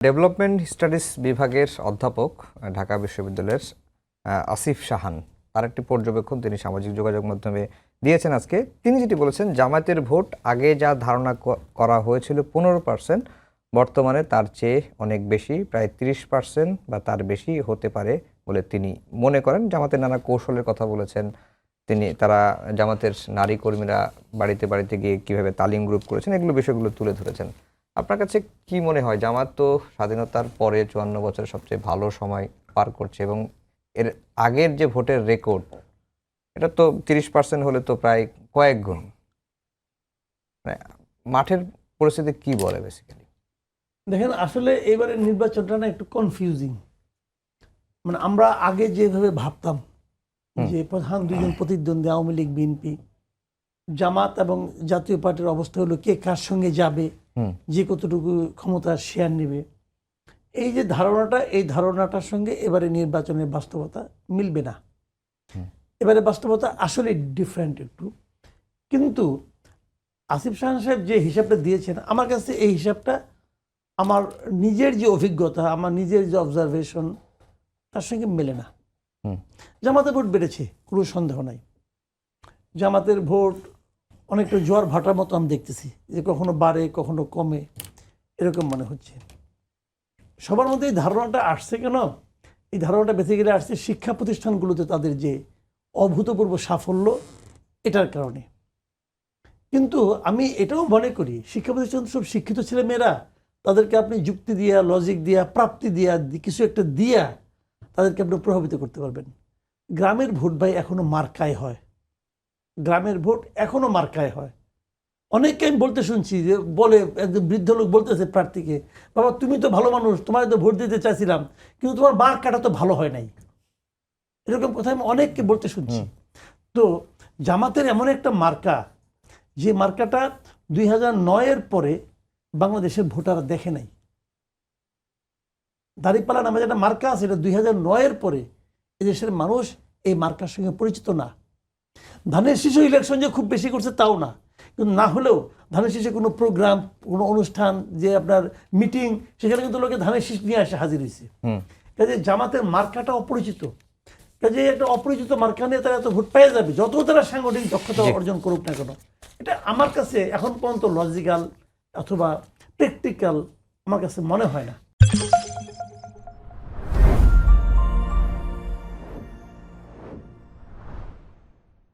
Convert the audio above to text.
Development studies বিভাগের অধ্যাপক ঢাকা বিশ্ববিদ্যালয়ের আসিফ শাহান তার একটি পর্যবেক্ষণ তিনি সামাজিক যোগাযোগ মাধ্যমে দিয়েছেন আজকে। তিনি যেটি বলেছেন, জামায়াতের ভোট আগে যা ধারণা করা হয়েছিল 15%, বর্তমানে তার চেয়ে অনেক বেশি, প্রায় 30% বা তার বেশি হতে পারে বলে তিনি মনে করেন। জামাতের নানা কৌশলের কথা বলেছেন তিনি। তারা জামাতের নারী কর্মীরা বাড়িতে বাড়িতে গিয়ে কীভাবে তালিম গ্রুপ করেছেন, এগুলো বিষয়গুলো তুলে ধরেছেন। আপনার কাছে কি মনে হয়, জামাত তো স্বাধীনতার পরে 54 বছরের সবচেয়ে ভালো সময় পার করছে এবং এর আগের যে ভোটের রেকর্ড, এটা তো 30% হলে তো প্রায় কয়েক গুণ। মানে মাঠের পরিস্থিতি কি বলে বেসিক্যালি? দেখেন, আসলে এবারে নির্বাচনটা না একটু কনফিউজিং। মানে আমরা আগে যেভাবে ভাবতাম যে প্রধান দুইজন প্রতিদ্বন্দ্বী আওয়ামী লীগ, বিএনপি, জামাত এবং জাতীয় পার্টির অবস্থা হলো কে কার সঙ্গে যাবে, যে কতটুকু ক্ষমতার শেয়ার নেবে, এই যে ধারণাটা, এই ধারণাটার সঙ্গে এবারে নির্বাচনের বাস্তবতা মিলবে না। এবারে বাস্তবতা আসলে ডিফারেন্ট একটু। কিন্তু আসিফ শাহান সাহেব যে হিসাবটা দিয়েছেন, আমার কাছে এই হিসাবটা আমার নিজের যে অভিজ্ঞতা, আমার নিজের যে অবজারভেশন, তার সঙ্গে মেলে না। জামাতের ভোট বেড়েছে, কোনো সন্দেহ নাই। জামাতের ভোট অনেকটা জোয়ার ভাটার মতো আমি দেখতেছি, যে কখনো বাড়ে কখনো কমে, এরকম মনে হচ্ছে। সবার মধ্যে এই ধারণাটা আসছে কেন? এই ধারণাটা বেঁচে গেলে আসছে শিক্ষা প্রতিষ্ঠানগুলোতে তাদের যে অভূতপূর্ব সাফল্য, এটার কারণে। কিন্তু আমি এটাও মনে করি, শিক্ষা প্রতিষ্ঠান সব শিক্ষিত ছেলে মেয়েরা, তাদেরকে আপনি যুক্তি দিয়া, লজিক দিয়া, প্রাপ্তি দিয়া, কিছু একটা দিয়া তাদেরকে আপনি প্রভাবিত করতে পারবেন। গ্রামের ভোট ভাই এখনো মার্কায় হয়, গ্রামের ভোট এখনো মার্কায় হয়। অনেককে আমি বলতে শুনছি, যে বলে একজন বৃদ্ধ লোক বলতেছে প্রার্থীকে, বাবা তুমি তো ভালো মানুষ, তোমার তো ভোট দিতে চাইছিলাম, কিন্তু তোমার মার্কাটা তো ভালো হয় নাই। এরকম কথা আমি অনেককে বলতে শুনছি। তো জামাতের এমন একটা মার্কা, যে মার্কাটা 2009-এর পরে বাংলাদেশের ভোটাররা দেখে নাই। দাঁড়িপাল্লা নামে যেটা মার্কা আছে, এটা 2009-এর পরে এদেশের মানুষ এই মার্কার সঙ্গে পরিচিত না। ধানের শীষে ইলেকশন যে খুব বেশি করছে তাও না, কিন্তু না হলেও ধানের শীষে কোনো প্রোগ্রাম, কোনো অনুষ্ঠান, যে আপনার মিটিং, সেখানে কিন্তু লোকে ধানের শীষ নিয়ে আসে হাজির হয়েছে। কাজে জামাতের মার্কাটা অপরিচিত। কাজে একটা অপরিচিত মার্কা নিয়ে তারা এত ভোট পেয়ে যাবে, যত তারা সাংগঠনিক দক্ষতা অর্জন করুক না কেন। এটা আমার কাছে এখন পর্যন্ত লজিক্যাল অথবা প্র্যাকটিক্যাল আমার কাছে মনে হয় না।